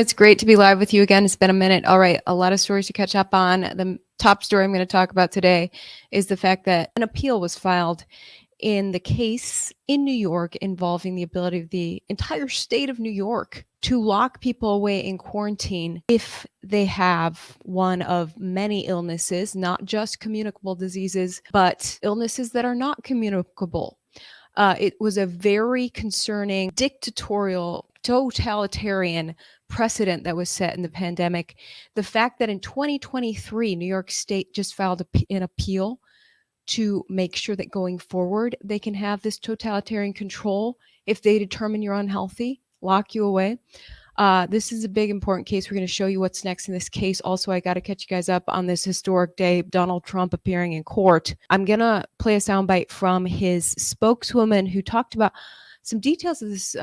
It's great to be live with you again. It's been a minute. All right, a lot of stories to catch up on. The top story I'm going to talk about today is the fact that an appeal was filed in the case in New York involving the ability of the entire state of New York to lock people away in quarantine if they have one of many illnesses, not just communicable diseases, but illnesses that are not communicable. It was a very concerning, dictatorial, totalitarian precedent that was set in the pandemic. The fact that in 2023, New York State just filed an appeal to make sure that going forward, they can have this totalitarian control if they determine you're unhealthy, lock you away. This is a big, important case. We're going to show you what's next in this case. Also, I got to catch you guys up on this historic day, Donald Trump appearing in court. I'm going to play a soundbite from his spokeswoman who talked about some details of this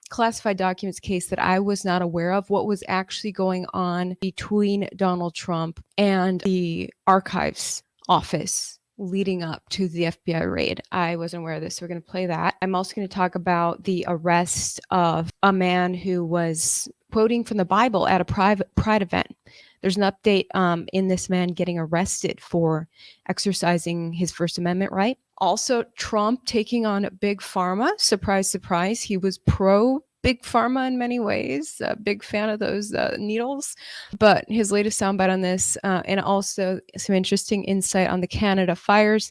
classified documents case that I was not aware of, what was actually going on between Donald Trump and the archives office leading up to the FBI raid. I wasn't aware of this, so we're going to play that. I'm also going to talk about the arrest of a man who was quoting from the Bible at a pride event. There's an update in this man getting arrested for exercising his First Amendment right. Also, Trump taking on Big Pharma. Surprise, surprise. He was pro Big Pharma in many ways, a big fan of those needles. But his latest soundbite on this, and also some interesting insight on the Canada fires.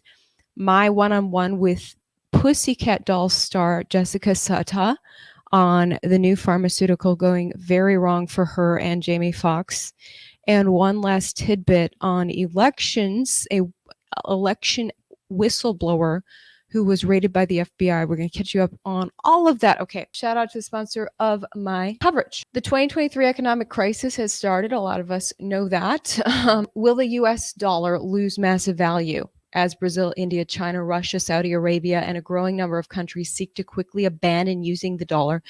My one-on-one with Pussycat Dolls star Jessica Sutta on the new pharmaceutical going very wrong for her and Jamie Foxx. And one last tidbit on elections, a election whistleblower who was raided by the FBI. We're going to catch you up on all of that. Okay, shout out to the sponsor of my coverage. The 2023 economic crisis has started. A lot of us know that. Will the US dollar lose massive value as Brazil, India, China, Russia, Saudi Arabia, and a growing number of countries seek to quickly abandon using the dollar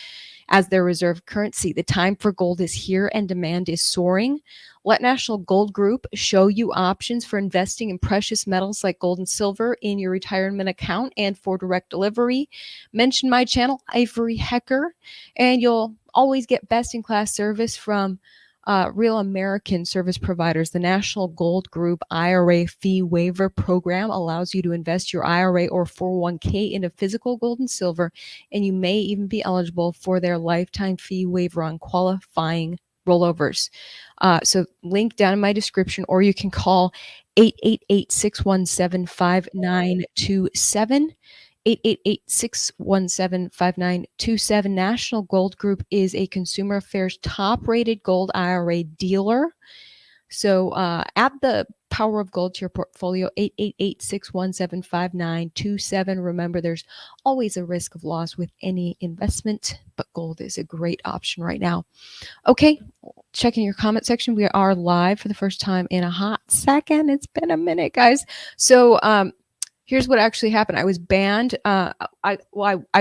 as their reserve currency? The time for gold is here and demand is soaring. Let National Gold Group show you options for investing in precious metals like gold and silver in your retirement account and for direct delivery. Mention my channel, Ivory Hecker, and you'll always get best-in-class service from real American service providers. The National Gold Group IRA fee waiver program allows you to invest your IRA or 401k into physical gold and silver, and you may even be eligible for their lifetime fee waiver on qualifying rollovers. So link down in my description, or you can call 888-617-5927. 888-617-5927. National Gold Group is a Consumer Affairs top-rated gold IRA dealer. So add the power of gold to your portfolio, 888-617-5927. Remember, there's always a risk of loss with any investment, but gold is a great option right now. Okay, check in your comment section. We are live for the first time in a hot second. It's been a minute, guys. So here's what actually happened. I was banned. I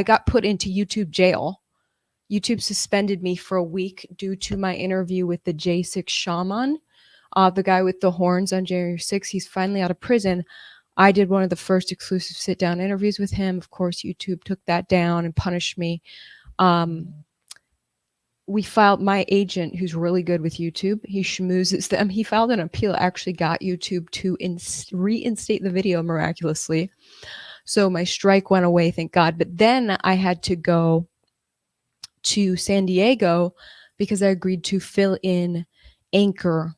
got put into YouTube jail. YouTube suspended me for a week due to my interview with the J6 shaman, the guy with the horns on January 6th. He's finally out of prison. I did one of the first exclusive sit-down interviews with him. Of course, YouTube took that down and punished me. We filed, my agent, who's really good with YouTube, he schmoozes them. He filed an appeal, actually got YouTube to reinstate the video miraculously. So my strike went away, thank God. But then I had to go to San Diego because I agreed to fill in Anchor,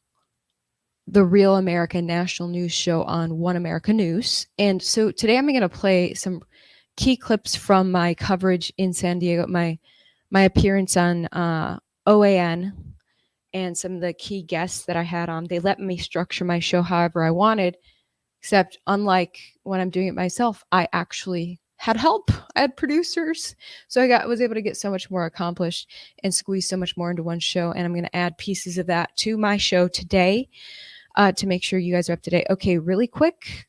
the Real American national news show on One America News. And so today I'm going to play some key clips from my coverage in San Diego, my appearance on OAN, and some of the key guests that I had on. They let me structure my show however I wanted, except unlike when I'm doing it myself, I actually had help. I had producers. So I was able to get so much more accomplished and squeeze so much more into one show. And I'm going to add pieces of that to my show today to make sure you guys are up to date. Okay, really quick,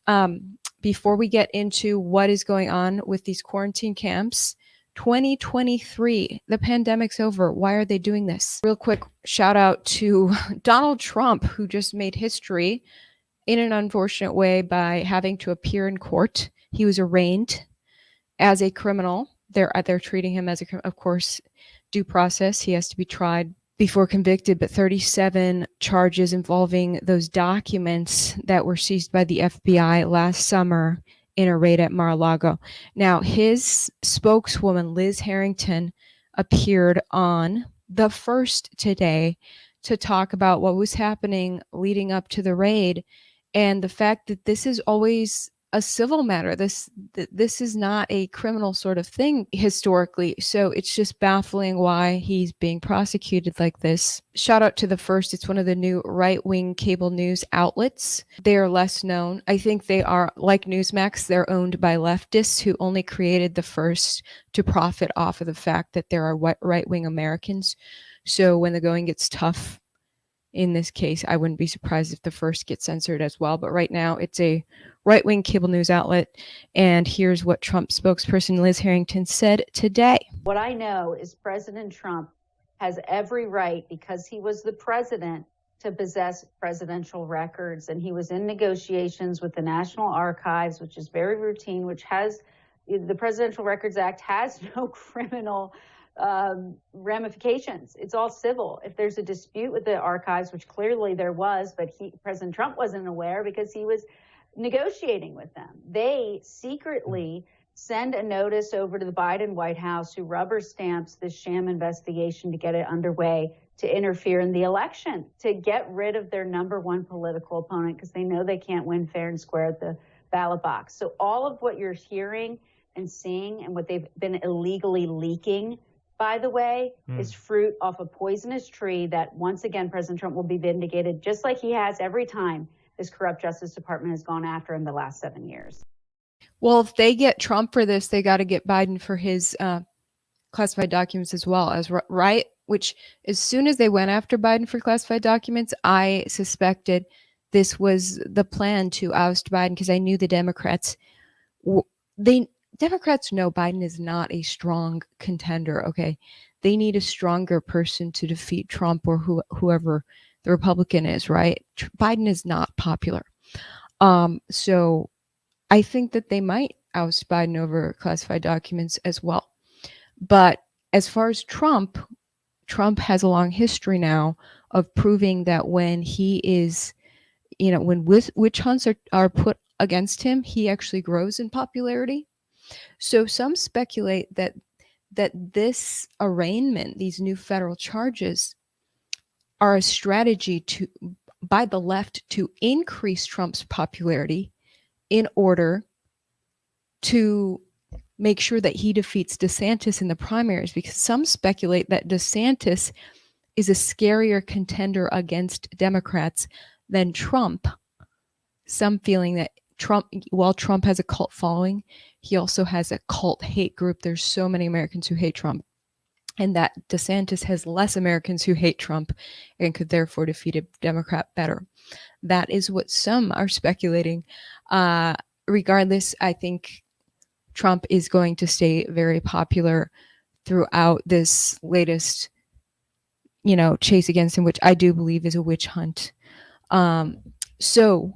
before we get into what is going on with these quarantine camps, 2023, the pandemic's over. Why are they doing this? Real quick shout out to Donald Trump, who just made history in an unfortunate way by having to appear in court. He was arraigned as a criminal. They're treating him as a criminal. Of course, due process. He has to be tried before convicted, but 37 charges involving those documents that were seized by the FBI last summer in a raid at Mar-a-Lago. Now, his spokeswoman, Liz Harrington, appeared on The First today to talk about what was happening leading up to the raid and the fact that this is always a civil matter. This is not a criminal sort of thing historically. So it's just baffling why he's being prosecuted like this. Shout out to The First. It's one of the new right-wing cable news outlets. They are less known. I think they are like Newsmax. They're owned by leftists who only created The First to profit off of the fact that there are right-wing Americans. So when the going gets tough, in this case, I wouldn't be surprised if The First gets censored as well. But right now, it's a right-wing cable news outlet. And here's what Trump spokesperson Liz Harrington said today. What I know is President Trump has every right, because he was the president, to possess presidential records. And he was in negotiations with the National Archives, which is very routine, which has the Presidential Records Act has no criminal ramifications. It's all civil. If there's a dispute with the archives, which clearly there was, but President Trump wasn't aware because he was negotiating with them. They secretly send a notice over to the Biden White House, who rubber stamps this sham investigation to get it underway, to interfere in the election, to get rid of their number one political opponent, because they know they can't win fair and square at the ballot box. So all of what you're hearing and seeing and what they've been illegally leaking, by the way, is fruit off a poisonous tree that, once again, President Trump will be vindicated, just like he has every time this corrupt Justice Department has gone after him the last 7 years. Well, if they get Trump for this, they got to get Biden for his classified documents as well, as right? Which, as soon as they went after Biden for classified documents, I suspected this was the plan to oust Biden, because I knew the Democrats know Biden is not a strong contender, okay? They need a stronger person to defeat Trump or whoever the Republican is, right? Biden is not popular. So I think that they might oust Biden over classified documents as well. But as far as Trump has a long history now of proving that when he is, when witch hunts are put against him, he actually grows in popularity. So some speculate that this arraignment, these new federal charges, are a strategy by the left to increase Trump's popularity in order to make sure that he defeats DeSantis in the primaries, because some speculate that DeSantis is a scarier contender against Democrats than Trump. Some feeling that while Trump has a cult following, he also has a cult hate group. There's so many Americans who hate Trump, and that DeSantis has less Americans who hate Trump and could therefore defeat a Democrat better. That is what some are speculating. Regardless, I think Trump is going to stay very popular throughout this latest, chase against him, which I do believe is a witch hunt. So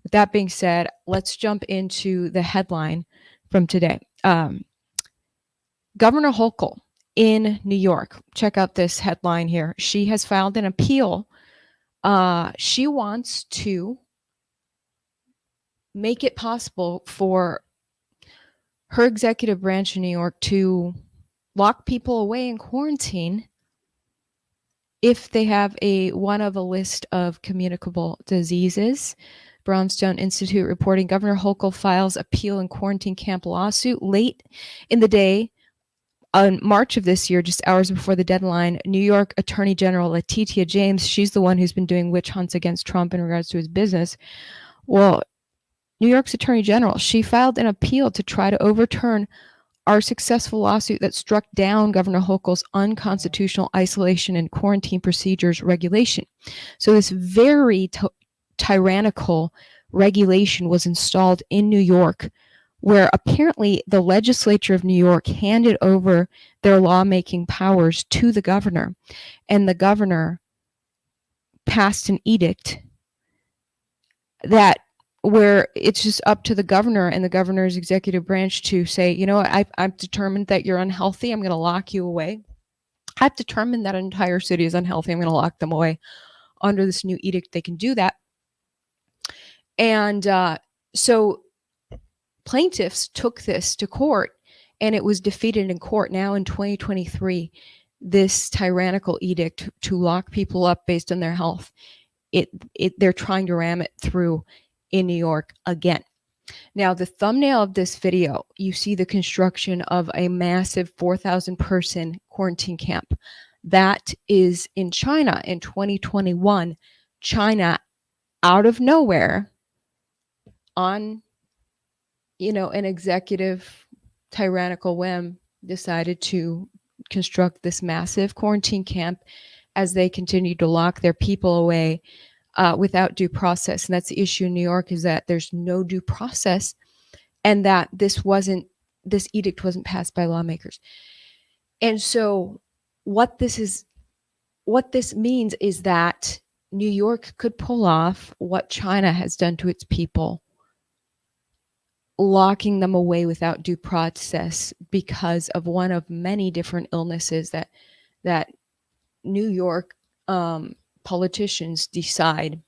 with that being said, let's jump into the headline from today. Governor Hochul in New York. Check out this headline here. She has filed an appeal. She wants to make it possible for her executive branch in New York to lock people away in quarantine if they have one of a list of communicable diseases. Brownstone Institute reporting Governor Hochul files appeal in quarantine camp lawsuit late in the day on March of this year, just hours before the deadline. New York Attorney General Letitia James, she's the one who's been doing witch hunts against Trump in regards to his business. Well, New York's Attorney General, she filed an appeal to try to overturn our successful lawsuit that struck down Governor Hochul's unconstitutional isolation and quarantine procedures regulation. So this very tyrannical regulation was installed in New York, where apparently the legislature of New York handed over their lawmaking powers to the governor, and the governor passed an edict where it's just up to the governor and the governor's executive branch to say, I've determined that you're unhealthy. I'm going to lock you away. I've determined that an entire city is unhealthy. I'm going to lock them away. Under this new edict, they can do that. And so plaintiffs took this to court, and it was defeated in court. Now in 2023, this tyrannical edict to lock people up based on their health, they're trying to ram it through in New York again. Now, the thumbnail of this video, you see the construction of a massive 4,000 person quarantine camp. That is in China in 2021. China, out of nowhere, on an executive tyrannical whim, decided to construct this massive quarantine camp as they continued to lock their people away without due process. And that's the issue in New York, is that there's no due process, and that this edict wasn't passed by lawmakers. And so what this means is that New York could pull off what China has done to its people, locking them away without due process because of one of many different illnesses that New York politicians decide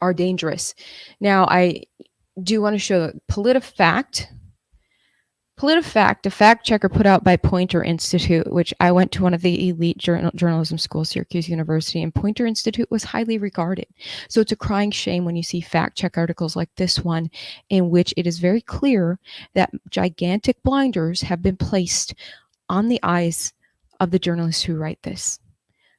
are dangerous. Now, I do want to show that PolitiFact, a fact checker put out by Poynter Institute, which I went to one of the elite journalism schools, Syracuse University, and Poynter Institute was highly regarded. So it's a crying shame when you see fact check articles like this one, in which it is very clear that gigantic blinders have been placed on the eyes of the journalists who write this.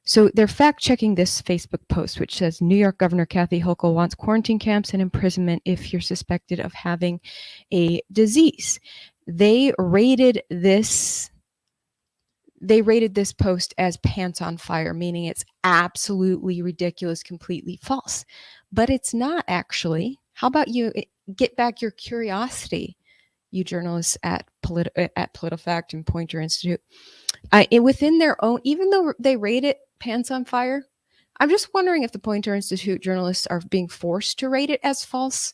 So they're fact-checking this Facebook post, which says New York Governor Kathy Hochul wants quarantine camps and imprisonment if you're suspected of having a disease. They rated this post as pants on fire, meaning it's absolutely ridiculous, completely false. But it's not actually. How about you get back your curiosity, you journalists at PolitiFact and Poynter Institute? Within their own, even though they rate it pants on fire, I'm just wondering if the Poynter Institute journalists are being forced to rate it as false,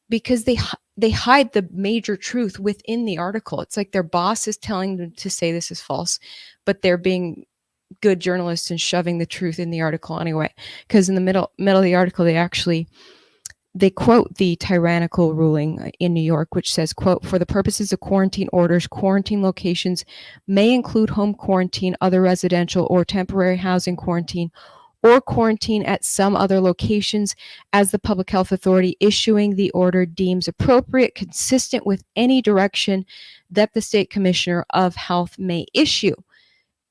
because they hide the major truth within the article. It's like their boss is telling them to say this is false, but they're being good journalists and shoving the truth in the article anyway. Because in the middle of the article, they quote the tyrannical ruling in New York, which says, quote, "For the purposes of quarantine orders, quarantine locations may include home quarantine, other residential or temporary housing quarantine, or quarantine at some other locations as the public health authority issuing the order deems appropriate, consistent with any direction that the state commissioner of health may issue."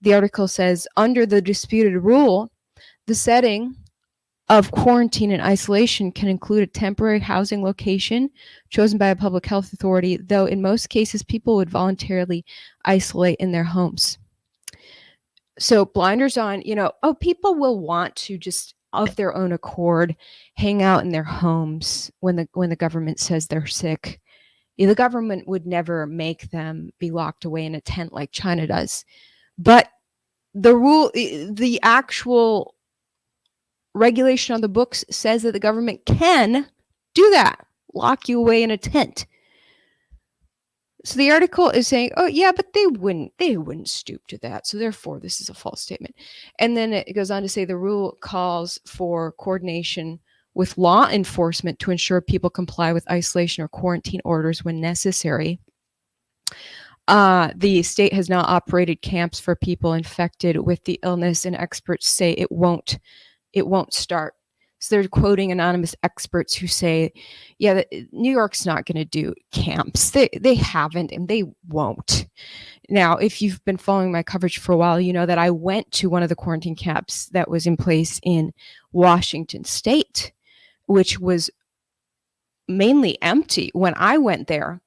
The article says, under the disputed rule, the setting of quarantine and isolation can include a temporary housing location chosen by a public health authority, though in most cases people would voluntarily isolate in their homes. So blinders on, people will want to just of their own accord hang out in their homes when the government says they're sick. The government would never make them be locked away in a tent like China does. But the actual regulation on the books says that the government can do that, lock you away in a tent. So the article is saying, oh yeah, but they wouldn't stoop to that. So therefore, this is a false statement. And then it goes on to say the rule calls for coordination with law enforcement to ensure people comply with isolation or quarantine orders when necessary. The state has now operated camps for people infected with the illness, and experts say it won't start. So they're quoting anonymous experts who say, yeah, New York's not going to do camps. They haven't, and they won't. Now, if you've been following my coverage for a while, you know that I went to one of the quarantine camps that was in place in Washington State, which was mainly empty when I went there,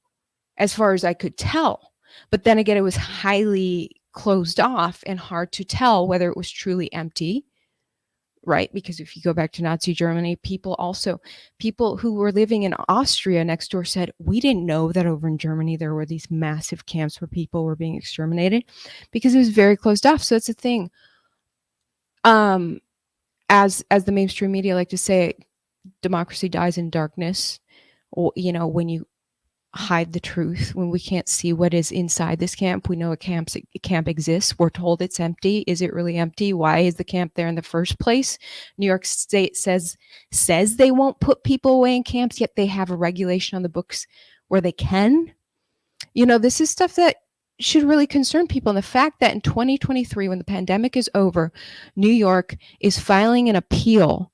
as far as I could tell. But then again, it was highly closed off and hard to tell whether it was truly empty, right? Because if you go back to Nazi Germany, people who were living in Austria next door said, we didn't know that over in Germany there were these massive camps where people were being exterminated, because it was very closed off. So it's a thing. As the mainstream media like to say, democracy dies in darkness. Or, when you hide the truth when we can't see what is inside this camp. We know a camp exists. We're told it's empty. Is it really empty? Why is the camp there in the first place? New York State says they won't put people away in camps, yet they have a regulation on the books where they can. This is stuff that should really concern people. And the fact that in 2023, when the pandemic is over, New York is filing an appeal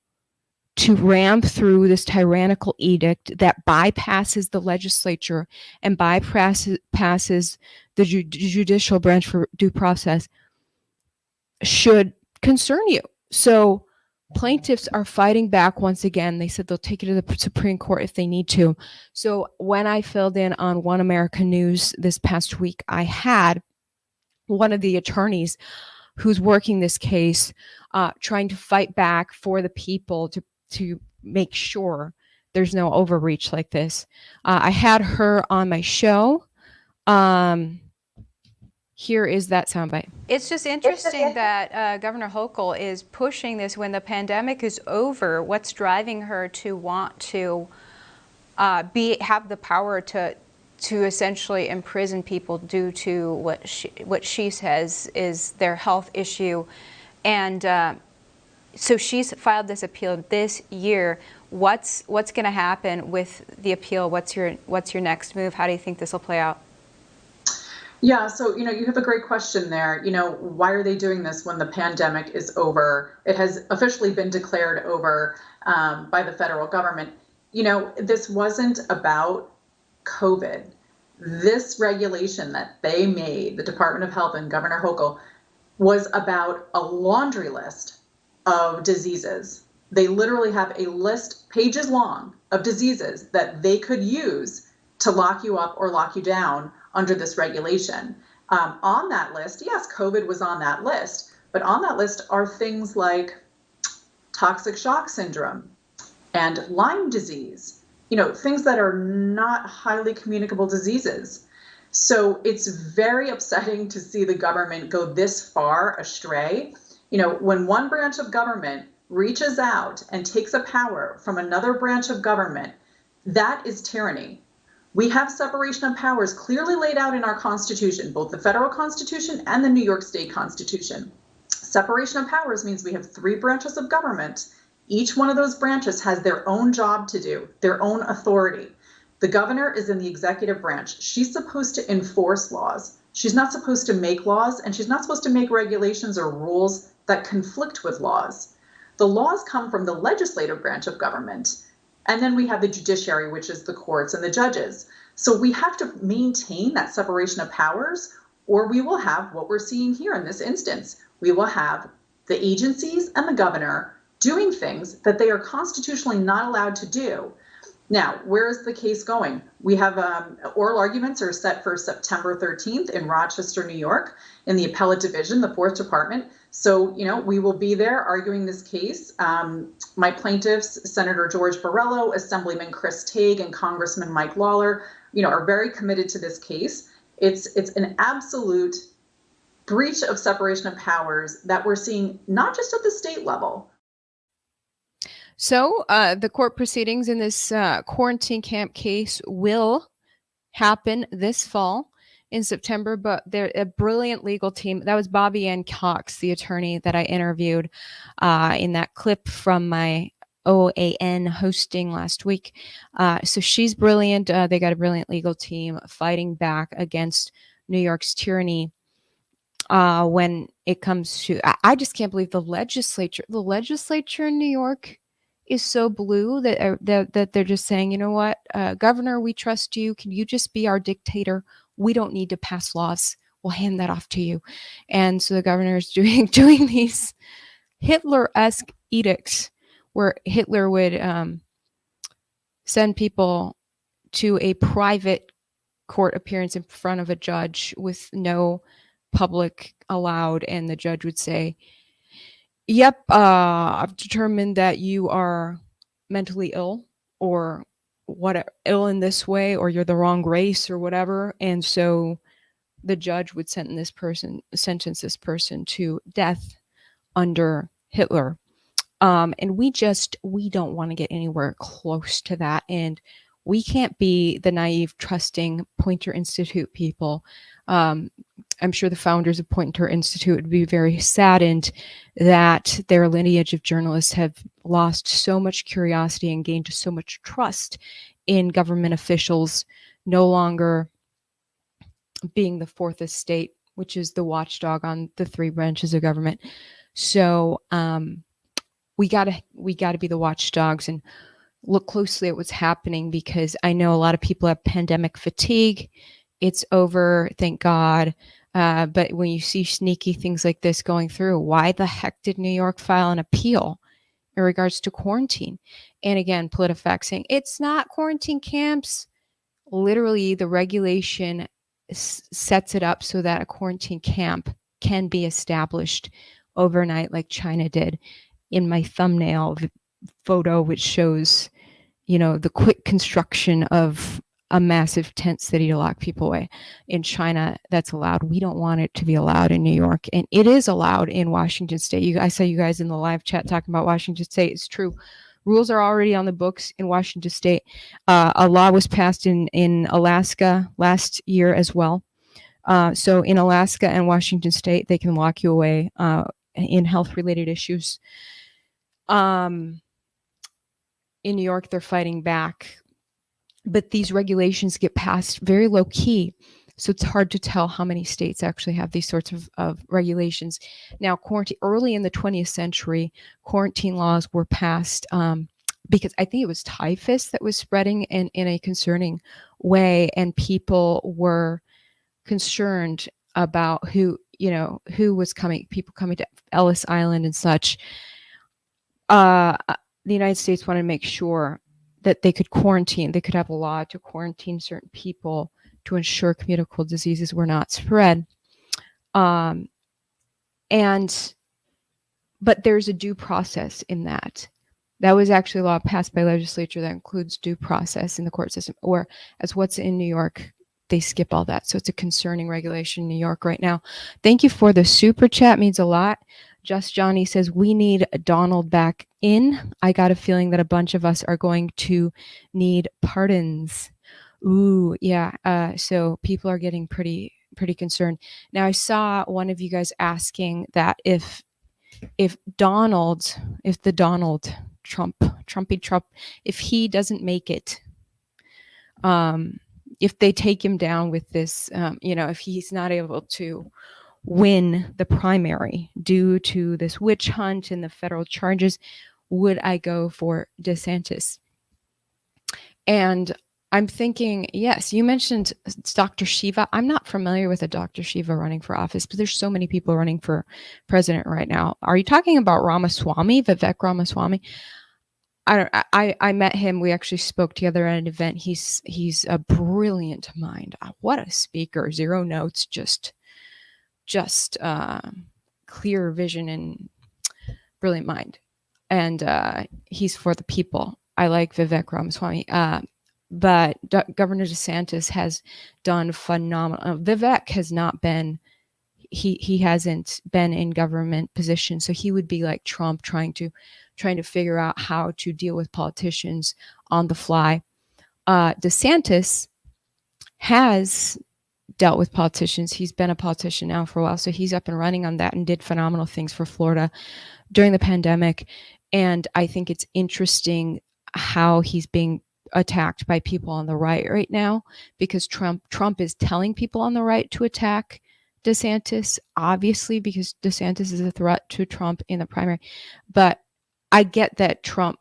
to ram through this tyrannical edict that bypasses the legislature and bypasses the judicial branch for due process should concern you. So plaintiffs are fighting back once again. They said they'll take it to the Supreme Court if they need to. So when I filled in on One America News this past week, I had one of the attorneys who's working this case trying to fight back for the people to make sure there's no overreach like this. I had her on my show. Here is that soundbite. It's just interesting that Governor Hochul is pushing this when the pandemic is over. What's driving her to want to have the power to essentially imprison people due to what she says is their health issue, and so she's filed this appeal this year. What's going to happen with the appeal? What's your next move? How do you think this will play out? Yeah, so, you have a great question there. Why are they doing this when the pandemic is over? It has officially been declared over by the federal government. This wasn't about COVID. This regulation that they made, the Department of Health and Governor Hochul, was about a laundry list of diseases. They literally have a list, pages long, of diseases that they could use to lock you up or lock you down under this regulation. On that list, yes, COVID was on that list, but on that list are things like toxic shock syndrome and Lyme disease, things that are not highly communicable diseases. So it's very upsetting to see the government go this far astray. When one branch of government reaches out and takes a power from another branch of government, that is tyranny. We have separation of powers clearly laid out in our Constitution, both the federal Constitution and the New York State Constitution. Separation of powers means we have 3 branches of government. Each one of those branches has their own job to do, their own authority. The governor is in the executive branch. She's supposed to enforce laws. She's not supposed to make laws, and she's not supposed to make regulations or rules that conflict with laws. The laws come from the legislative branch of government. And then we have the judiciary, which is the courts and the judges. So we have to maintain that separation of powers, or we will have what we're seeing here in this instance. We will have the agencies and the governor doing things that they are constitutionally not allowed to do. Now, where is the case going? We have oral arguments are set for September 13th in Rochester, New York, in the Appellate Division, the 4th Department. So, we will be there arguing this case. My plaintiffs, Senator George Borrello, Assemblyman Chris Tague, and Congressman Mike Lawler, are very committed to this case. It's an absolute breach of separation of powers that we're seeing not just at the state level. So the court proceedings in this quarantine camp case will happen this fall in September, but they're a brilliant legal team. That was Bobby Ann Cox, the attorney that I interviewed in that clip from my OAN hosting last week. So she's brilliant. They got a brilliant legal team fighting back against New York's tyranny. When it comes to, I just can't believe the legislature in New York is so blue that they're just saying, you know what, Governor, we trust you. Can you just be our dictator? We don't need to pass laws. We'll hand that off to you. And so the governor is doing these Hitler-esque edicts where Hitler would send people to a private court appearance in front of a judge with no public allowed, and the judge would say, yep, I've determined that you are mentally ill or ill in this way, or you're the wrong race or whatever. And so the judge would sentence this person to death under Hitler. And we don't want to get anywhere close to that. And we can't be the naive, trusting Poynter Institute people. I'm sure the founders of Poynter Institute would be very saddened that their lineage of journalists have lost so much curiosity and gained so much trust in government officials, no longer being the fourth estate, which is the watchdog on the three branches of government. So we gotta be the watchdogs and look closely at what's happening, because I know a lot of people have pandemic fatigue. It's over, thank God. But when you see sneaky things like this going through, why the heck did New York file an appeal in regards to quarantine? And again, PolitiFact saying it's not quarantine camps. Literally, the regulation sets it up so that a quarantine camp can be established overnight, like China did. In my thumbnail photo, which shows, the quick construction of a massive tent city to lock people away. In China, that's allowed. We don't want it to be allowed in New York, and it is allowed in Washington State. I saw you guys in the live chat talking about Washington State. It's true. Rules are already on the books in Washington State. A law was passed in Alaska last year as well. So in Alaska and Washington State, they can lock you away in health-related issues. In New York, they're fighting back. But these regulations get passed very low key. So it's hard to tell how many states actually have these sorts of regulations. Now, quarantine, early in the 20th century, quarantine laws were passed because I think it was typhus that was spreading in a concerning way, and people were concerned about who was coming, people coming to Ellis Island and such. The United States wanted to make sure that they could quarantine, they could have a law to quarantine certain people to ensure communicable diseases were not spread. But there's a due process in that. That was actually a law passed by legislature that includes due process in the court system, or as what's in New York, they skip all that. So it's a concerning regulation in New York right now. Thank you for the super chat, means a lot. Just Johnny says, we need Donald back in. I got a feeling that a bunch of us are going to need pardons. Ooh, yeah. So people are getting pretty concerned. Now, I saw one of you guys asking that if Donald Trump, if he doesn't make it, if they take him down with this, if he's not able to win the primary due to this witch hunt and the federal charges, would I go for DeSantis? And I'm thinking, yes, you mentioned Dr. Shiva. I'm not familiar with a Dr. Shiva running for office, but there's so many people running for president right now. Are you talking about Ramaswamy, Vivek Ramaswamy? I met him. We actually spoke together at an event. He's a brilliant mind. What a speaker! Zero notes, just clear vision and brilliant mind. And he's for the people. I like Vivek Ramaswamy. But Governor DeSantis has done phenomenal. Vivek has not been. He hasn't been in government position, so he would be like Trump, trying to figure out how to deal with politicians on the fly. DeSantis has dealt with politicians. He's been a politician now for a while, so he's up and running on that and did phenomenal things for Florida during the pandemic. And I think it's interesting how he's being attacked by people on the right now, because Trump is telling people on the right to attack DeSantis, obviously, because DeSantis is a threat to Trump in the primary. But I get that Trump's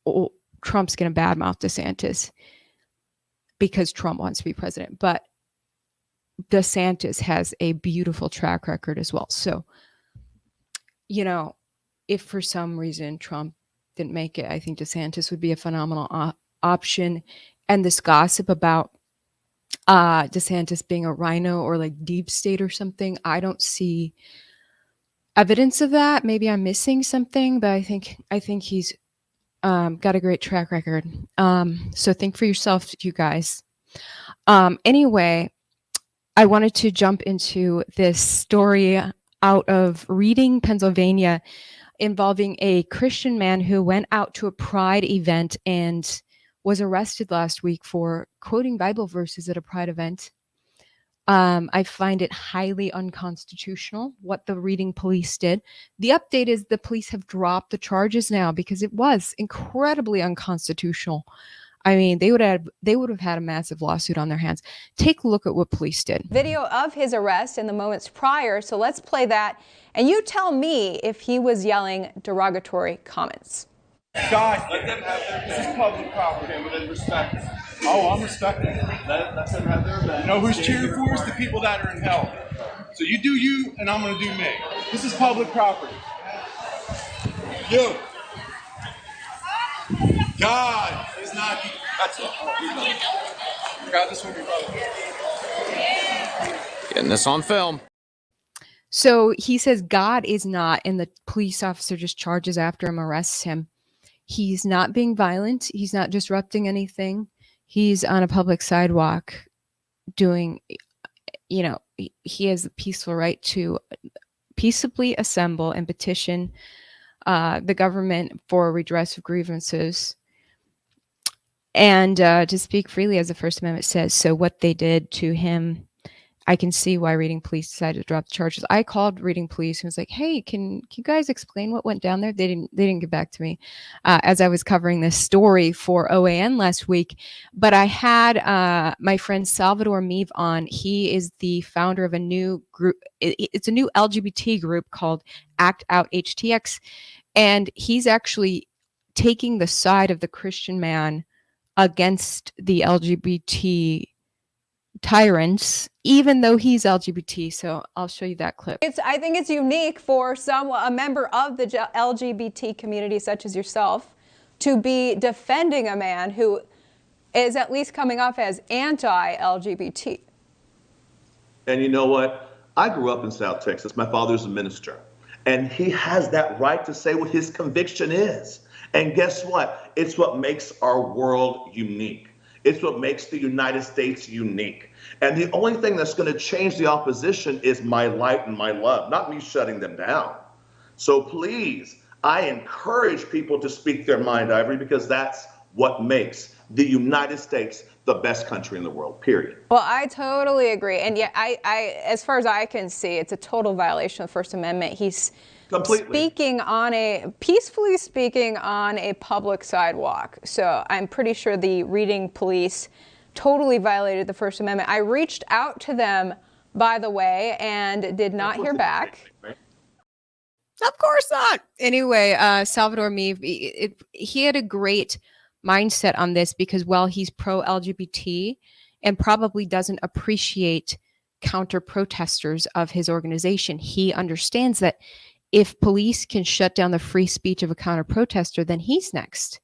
going to badmouth DeSantis because Trump wants to be president. But DeSantis has a beautiful track record as well. So, if for some reason Trump didn't make it, I think DeSantis would be a phenomenal option. And this gossip about DeSantis being a rhino or like deep state or something, I don't see evidence of that. Maybe I'm missing something, but I think he's got a great track record. So think for yourself, you guys. Anyway, I wanted to jump into this story out of Reading, Pennsylvania, involving a Christian man who went out to a pride event and was arrested last week for quoting Bible verses at a Pride event. I find it highly unconstitutional what the Reading Police did. The update is the police have dropped the charges now because it was incredibly unconstitutional. I mean, they would have had a massive lawsuit on their hands. Take a look at what police did. Video of his arrest in the moments prior, so let's play that, and you tell me if he was yelling derogatory comments. Guys, let them have their, this is public property, with respect. Oh, I'm respecting it. Let them have their event. You know who's cheering for us? The people that are in hell. So you do you, and I'm going to do me. This is public property. You. God is not. That's it. Got this one, your brother. Getting this on film. So he says God is not, and the police officer just charges after him, arrests him. He's not being violent. He's not disrupting anything. He's on a public sidewalk doing, he has the peaceful right to peaceably assemble and petition the government for redress of grievances and to speak freely, as the First Amendment says. So what they did to him, I can see why Reading Police decided to drop the charges. I called Reading Police and was like, "Hey, can you guys explain what went down there?" They didn't get back to me as I was covering this story for OAN last week. But I had my friend Salvador Meave on. He is the founder of a new group. It's a new LGBT group called Act Out HTX, and he's actually taking the side of the Christian man against the LGBT tyrants, even though he's LGBT. So I'll show you that clip. I think it's unique for a member of the LGBT community, such as yourself, to be defending a man who is at least coming off as anti-LGBT. And you know what? I grew up in South Texas. My father's a minister, and he has that right to say what his conviction is. And guess what? It's what makes our world unique. It's what makes the United States unique. And the only thing that's going to change the opposition is my light and my love, not me shutting them down. So please, I encourage people to speak their mind, Ivory, because that's what makes the United States the best country in the world, period. Well, I totally agree. And yet, as far as I can see, it's a total violation of the First Amendment. He's peacefully speaking on a public sidewalk. So I'm pretty sure the Reading Police totally violated the First Amendment. I reached out to them, by the way, and did not hear back. Of course not. Anyway, Salvador Meave, he had a great mindset on this because while he's pro-LGBT and probably doesn't appreciate counter-protesters of his organization, he understands that if police can shut down the free speech of a counter-protester, then he's next.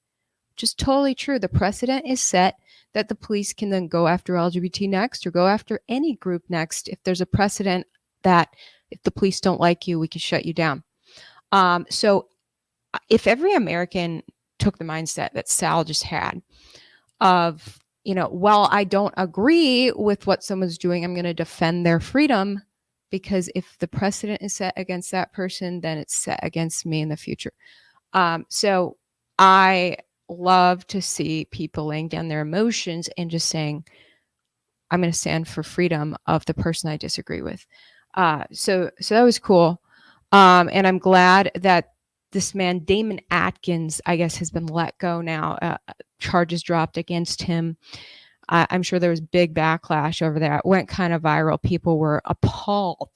Which is totally true. The precedent is set that the police can then go after LGBT next or go after any group next if there's a precedent that if the police don't like you, we can shut you down. So if every American took the mindset that Sal just had of, well, I don't agree with what someone's doing, I'm going to defend their freedom, because if the precedent is set against that person, then it's set against me in the future. So I love to see people laying down their emotions and just saying, I'm going to stand for freedom of the person I disagree with. So that was cool. And I'm glad that this man, Damon Atkins, I guess, has been let go now. Charges dropped against him. I'm sure there was big backlash over that. It went kind of viral. People were appalled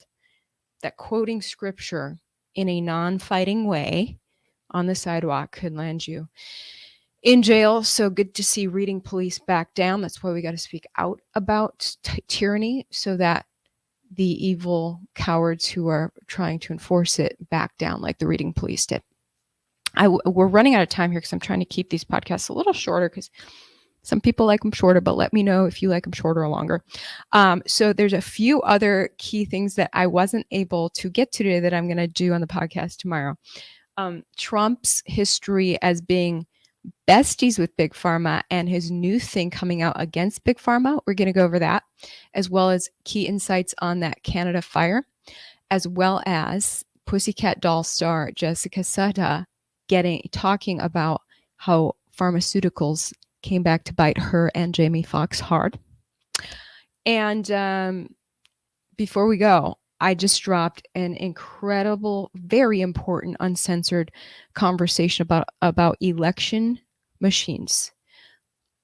that quoting scripture in a non-fighting way on the sidewalk could land you in jail. So good to see Reading Police back down. That's why we got to speak out about tyranny so that the evil cowards who are trying to enforce it back down like the Reading Police did. We're running out of time here because I'm trying to keep these podcasts a little shorter because some people like them shorter, but let me know if you like them shorter or longer. So there's a few other key things that I wasn't able to get to today that I'm going to do on the podcast tomorrow. Trump's history as being besties with Big Pharma and his new thing coming out against Big Pharma. We're going to go over that, as well as key insights on that Canada fire, as well as Pussycat Doll star Jessica Sutta talking about how pharmaceuticals came back to bite her and Jamie Foxx hard. And before we go, I just dropped an incredible, very important, uncensored conversation about election machines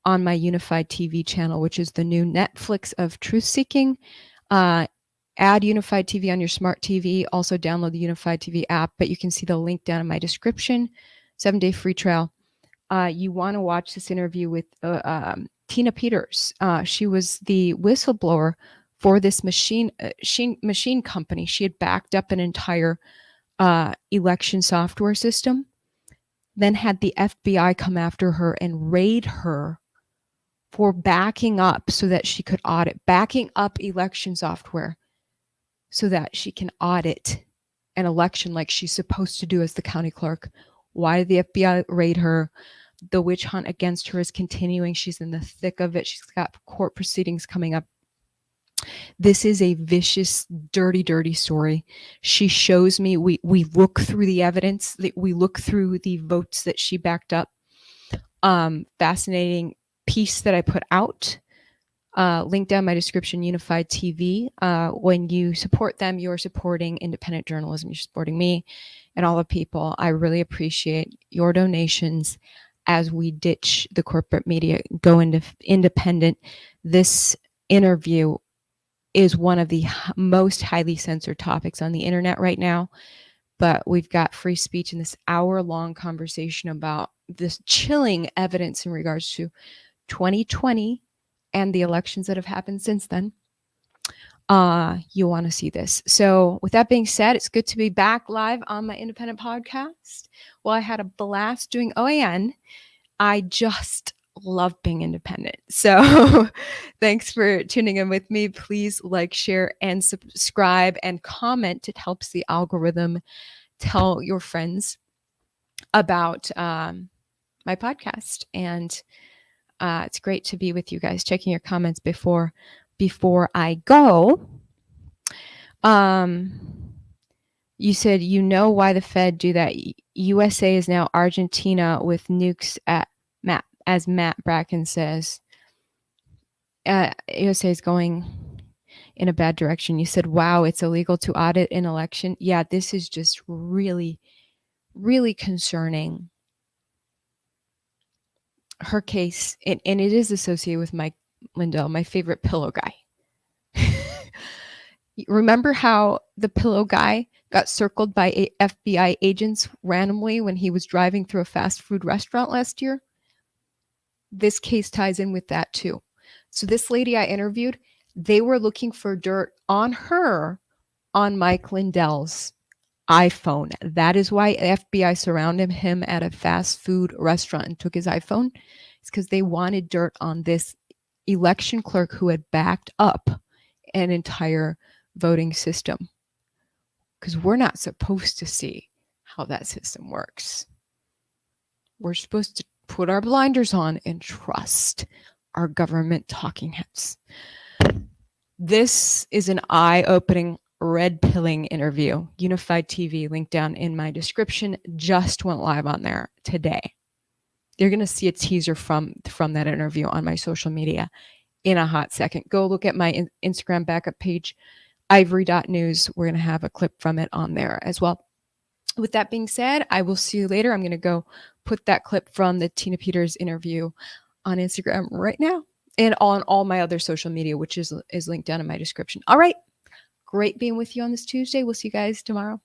on my Unified TV channel, which is the new Netflix of truth seeking. Add Unified TV on your smart TV. Also download the Unified TV app, but you can see the link down in my description. 7-day free trial. You want to watch this interview with Tina Peters. She was the whistleblower for this machine company. She had backed up an entire election software system, then had the FBI come after her and raid her for backing up so that she could backing up election software so that she can audit an election like she's supposed to do as the county clerk. Why did the FBI raid her? The witch hunt against her is continuing. She's in the thick of it. She's got court proceedings coming up. This is a vicious, dirty, dirty story. She shows me, we look through the evidence, we look through the votes that she backed up. Fascinating piece that I put out. Link down my description, Unified TV. When you support them, you're supporting independent journalism. You're supporting me and all the people. I really appreciate your donations as we ditch the corporate media, go into independent. This interview is one of the most highly censored topics on the internet right now. But we've got free speech in this hour-long conversation about this chilling evidence in regards to 2020 and the elections that have happened since then. You want to see this. So with that being said, it's good to be back live on my independent podcast. Well, I had a blast doing OAN. I just love being independent. So thanks for tuning in with me. Please like, share, and subscribe and comment. It helps the algorithm. Tell your friends about my podcast. And it's great to be with you guys. Checking your comments before I go. You said you know why the Fed do that. USA is now Argentina with nukes at as Matt Bracken says. USA is going in a bad direction. You said, wow, it's illegal to audit an election. Yeah, this is just really, really concerning. Her case, and it is associated with Mike Lindell, my favorite pillow guy. Remember how the pillow guy got circled by FBI agents randomly when he was driving through a fast food restaurant last year? This case ties in with that too. So this lady I interviewed, they were looking for dirt on her on Mike Lindell's iPhone. That is why FBI surrounded him at a fast food restaurant and took his iPhone. It's because they wanted dirt on this election clerk who had backed up an entire voting system. Because we're not supposed to see how that system works. We're supposed to put our blinders on and trust our government talking heads. This is an eye-opening, red-pilling interview. Unified TV, link down in my description, just went live on there today. You're going to see a teaser from that interview on my social media in a hot second. Go look at my Instagram backup page, ivory.news. We're going to have a clip from it on there as well. With that being said, I will see you later. I'm going to go put that clip from the Tina Peters interview on Instagram right now and on all my other social media, which is linked down in my description. All right. Great being with you on this Tuesday. We'll see you guys tomorrow.